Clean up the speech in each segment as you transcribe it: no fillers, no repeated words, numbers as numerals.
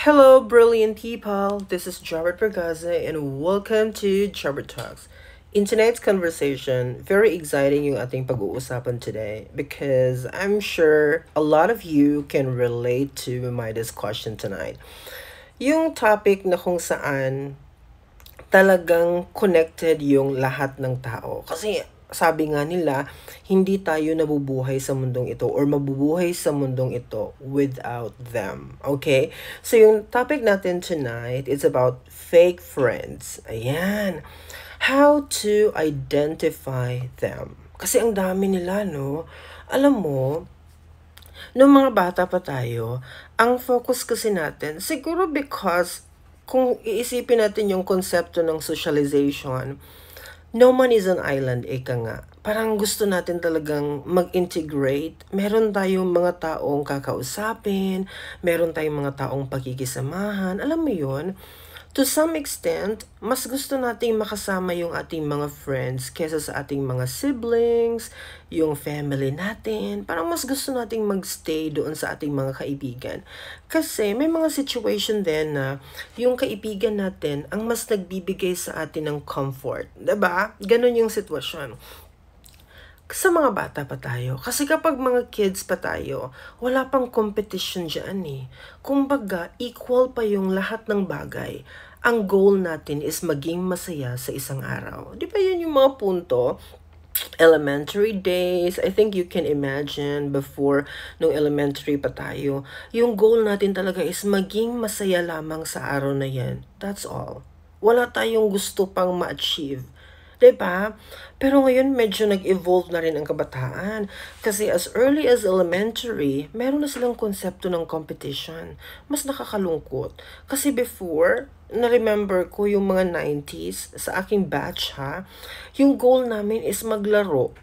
Hello, brilliant people. This is Jobert Pergaza, and welcome to Jobert Talks. In tonight's conversation, very exciting yung ating pag-uusapan today because I'm sure a lot of you can relate to my discussion tonight. Yung topic na kung saan talagang connected yung lahat ng tao. Kasi sabi nga nila, hindi tayo nabubuhay sa mundong ito or mabubuhay sa mundong ito without them. Okay? So yung topic natin tonight is about fake friends. Ayan. How to identify them. Kasi ang dami nila, no? Alam mo, nung mga bata pa tayo, ang focus kasi natin, siguro because kung iisipin natin yung konsepto ng socialization, no man is an island, ika nga. Parang gusto natin talagang mag-integrate. Meron tayong mga taong kakausapin, meron tayong mga taong pagkikisamahan. Alam mo yun? To some extent, mas gusto nating makasama yung ating mga friends kesa sa ating mga siblings, yung family natin. Parang mas gusto nating magstay doon sa ating mga kaibigan. Kasi may mga situation din na yung kaibigan natin ang mas nagbibigay sa atin ng comfort. 'Di ba? Ganon yung sitwasyon. Sa mga bata pa tayo. Kasi kapag mga kids pa tayo, wala pang competition dyan eh. Kumbaga, equal pa yung lahat ng bagay. Ang goal natin is maging masaya sa isang araw. Di ba yun yung mga punto? Elementary days, I think you can imagine before nung elementary pa tayo, yung goal natin talaga is maging masaya lamang sa araw na yan. That's all. Wala tayong gusto pang ma-achieve. 'Di ba? Pero ngayon medyo nag-evolve na rin ang kabataan. Kasi as early as elementary, meron na silang konsepto ng competition. Mas nakakalungkot. Kasi before, na-remember ko yung mga 90s, sa aking batch ha, yung goal namin is maglaro.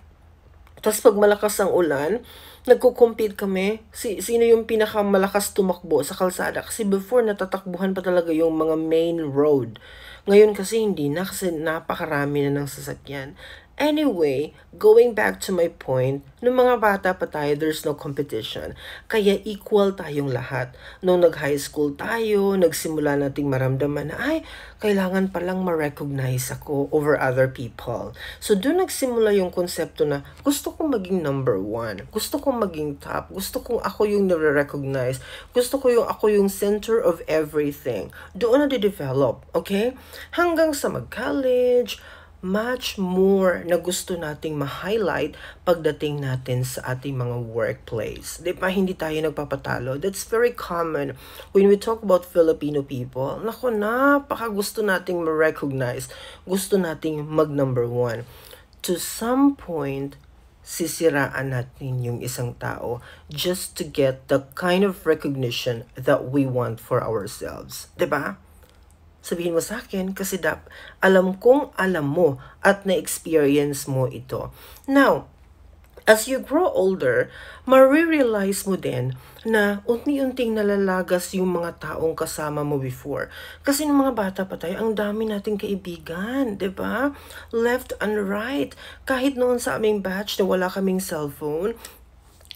Tapos pag malakas ang ulan, nagko-compete kami. Sino yung pinakamalakas tumakbo sa kalsada? Kasi before, natatakbuhan pa talaga yung mga main road. Ngayon kasi hindi na kasi napakarami na ng sasakyan. Anyway, going back to my point, nung mga bata pa tayo, there's no competition. Kaya equal tayong lahat. Nung nag-high school tayo, nagsimula nating maramdaman na, ay, kailangan palang ma-recognize ako over other people. So, doon nagsimula yung konsepto na gusto kong maging number one. Gusto kong maging top. Gusto kong ako yung nare-recognize. Gusto ko yung ako yung center of everything. Doon na de-develop, okay? Hanggang sa mag-college, much more na gusto nating ma-highlight pagdating natin sa ating mga workplace. Di ba, hindi tayo nagpapatalo. That's very common when we talk about Filipino people. Naku, napaka gusto nating ma-recognize. Gusto nating mag-number one. To some point, sisiraan natin yung isang tao just to get the kind of recognition that we want for ourselves. Di ba? Sabihin mo sa akin kasi alam kong alam mo at na-experience mo ito. Now, as you grow older, marirealize mo din na unti-unting nalalagas yung mga taong kasama mo before. Kasi nung mga bata pa tayo, ang dami nating kaibigan, 'di ba? Left and right. Kahit noon sa aming batch na wala kaming cellphone,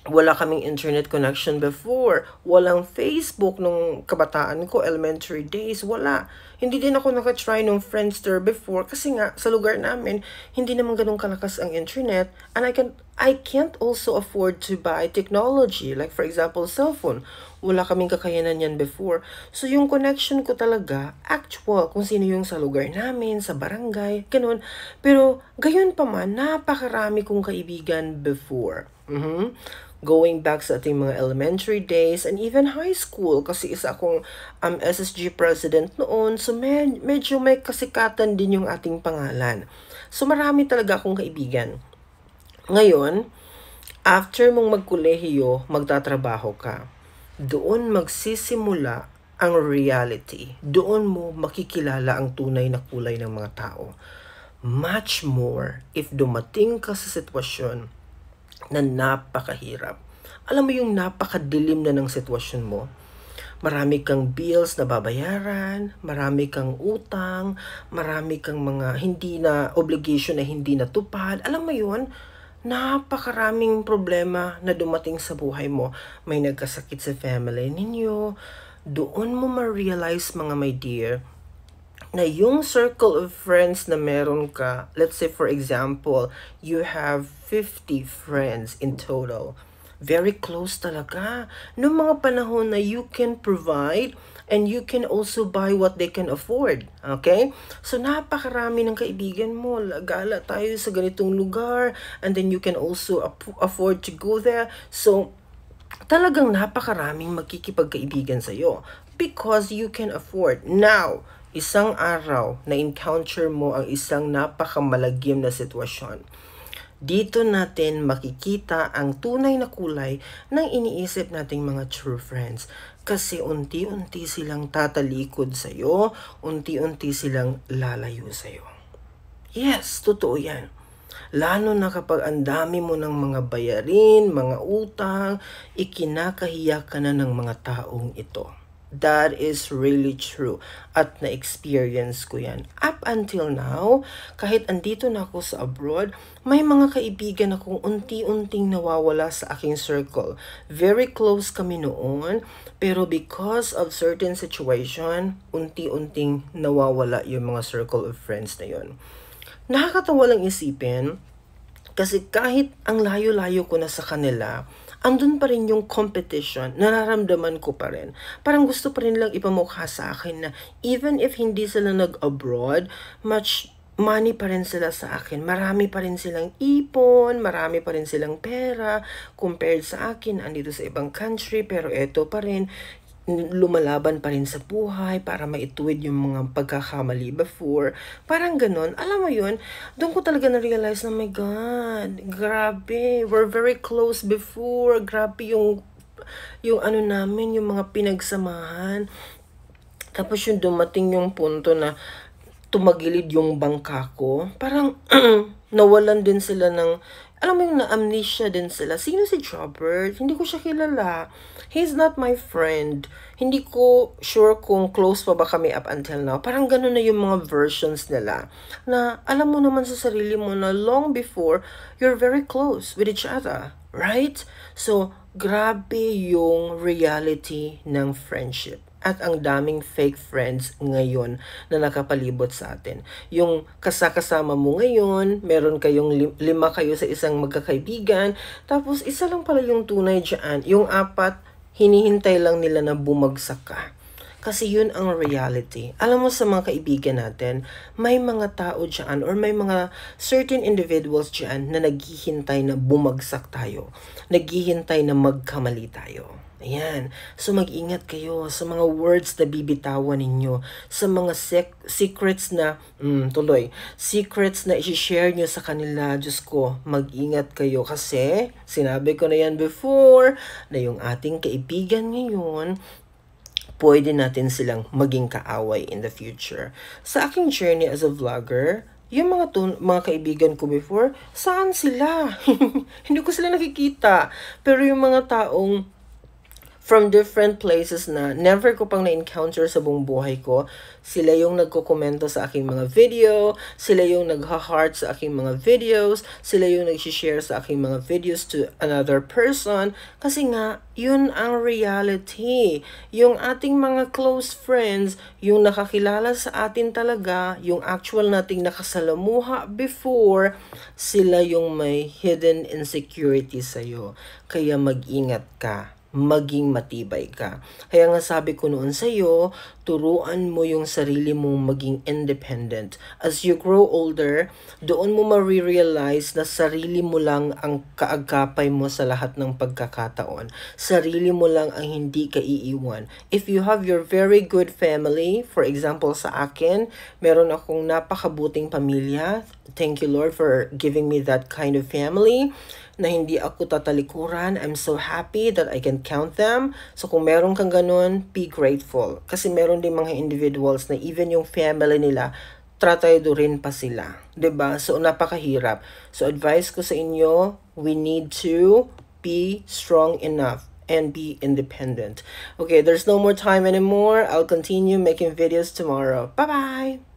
wala kaming internet connection before. Walang Facebook nung kabataan ko, elementary days, wala. Hindi din ako nakatry nung Friendster before kasi nga sa lugar namin, hindi naman ganun kalakas ang internet. And I can't also afford to buy technology. Like for example, cellphone. Wala kaming kakayanan yan before. So yung connection ko talaga, actual, kung sino yung sa lugar namin, sa barangay, ganun. Pero gayon pa man, napakarami kong kaibigan before. Going back sa ating mga elementary days and even high school kasi isa akong SSG president noon, so medyo may kasikatan din yung ating pangalan. So marami talaga akong kaibigan. Ngayon, after mong magkolehiyo, magtatrabaho ka, doon magsisimula ang reality. Doon mo makikilala ang tunay na kulay ng mga tao. Much more if dumating ka sa sitwasyon na napakahirap. Alam mo yung napakadilim na ng sitwasyon mo. Marami kang bills na babayaran, marami kang utang, marami kang mga hindi na obligation na hindi natupad. Alam mo yun, napakaraming problema na dumating sa buhay mo. May nagkasakit sa family ninyo, doon mo ma-realize, mga my dear, na yung circle of friends na meron ka, let's say for example, you have 50 friends in total. Very close talaga. Noong mga panahon na you can provide and you can also buy what they can afford. Okay? So, napakarami ng kaibigan mo. Gala tayo sa ganitong lugar and then you can also afford to go there. So, talagang napakaraming magkikipagkaibigan sa'yo because you can afford. Now, isang araw na encounter mo ang isang napakamalagim na sitwasyon. Dito natin makikita ang tunay na kulay ng iniisip nating mga true friends. Kasi unti-unti silang tatalikod sa'yo, unti-unti silang lalayo sa'yo. Yes, totoo yan. Lalo na kapag ang dami mo ng mga bayarin, mga utang, ikinakahiya ka na ng mga taong ito. That is really true. At na-experience ko yan. Up until now, kahit andito na ako sa abroad, may mga kaibigan akong unti-unting nawawala sa aking circle. Very close kami noon, pero because of certain situation, unti-unting nawawala yung mga circle of friends na yun. Nakakatawa lang isipin, kasi kahit ang layo-layo ko na sa kanila, andun pa rin yung competition, nararamdaman ko pa rin. Parang gusto pa rin lang ipamukha sa akin na even if hindi sila nag-abroad, much money pa rin sila sa akin. Marami pa rin silang ipon, marami pa rin silang pera compared sa akin, andito sa ibang country, pero eto pa rin, lumalaban pa rin sa buhay para maituwid yung mga pagkakamali before. Parang ganun. Alam mo yun, doon ko talaga na-realize na, my God, grabe. We're very close before. Grabe yung ano namin, yung mga pinagsamahan. Tapos yung dumating yung punto na tumagilid yung bangka ko. Parang nawalan din sila ng, alam mo yung na-amnesia din sila. Sino si Jobert? Hindi ko siya kilala. He's not my friend. Hindi ko sure kung close pa ba kami up until now. Parang ganun na yung mga versions nila. Na alam mo naman sa sarili mo na long before, you're very close with each other. Right? So, grabe yung reality ng friendship. At ang daming fake friends ngayon na nakapalibot sa atin. Yung kasama mo ngayon, meron kayong 5 kayo sa isang magkakaibigan, tapos isa lang pala yung tunay dyan. Yung 4, hinihintay lang nila na bumagsak ka. Kasi yun ang reality. Alam mo sa mga kaibigan natin, may mga tao dyan or may mga certain individuals dyan na naghihintay na bumagsak tayo. Naghihintay na magkamali tayo. Ayan. So mag-ingat kayo sa mga words na bibitawan ninyo, sa mga secrets na, secrets na i-share nyo sa kanila. Diyos ko, mag-ingat kayo kasi, sinabi ko na yan before, na yung ating kaibigan ngayon, pwede natin silang maging kaaway in the future. Sa aking journey as a vlogger, yung mga kaibigan ko before, saan sila? Hindi ko sila nakikita. Pero yung mga taong from different places na never ko pang na-encounter sa buong buhay ko, sila yung nagko-komento sa aking mga video, sila yung nagha-heart sa aking mga videos, sila yung nag-share sa aking mga videos to another person, kasi nga, yun ang reality. Yung ating mga close friends, yung nakakilala sa atin talaga, yung actual nating nakasalamuha before, sila yung may hidden insecurity sa'yo. Kaya mag-ingat ka. Maging matibay ka. Kaya nga sabi ko noon sa'yo, turuan mo yung sarili mong maging independent. As you grow older, doon mo ma-realize na sarili mo lang ang kaagapay mo sa lahat ng pagkakataon. Sarili mo lang ang hindi ka iiwan. If you have your very good family, for example sa akin, meron akong napakabuting pamilya. Thank you Lord for giving me that kind of family na hindi ako tatalikuran. I'm so happy that I can count them. So kung meron kang ganun, be grateful. Kasi meron din mga individuals na even yung family nila, tratado rin pa sila. 'Di ba? So napakahirap. So advice ko sa inyo, we need to be strong enough and be independent. Okay, there's no more time anymore. I'll continue making videos tomorrow. Bye-bye!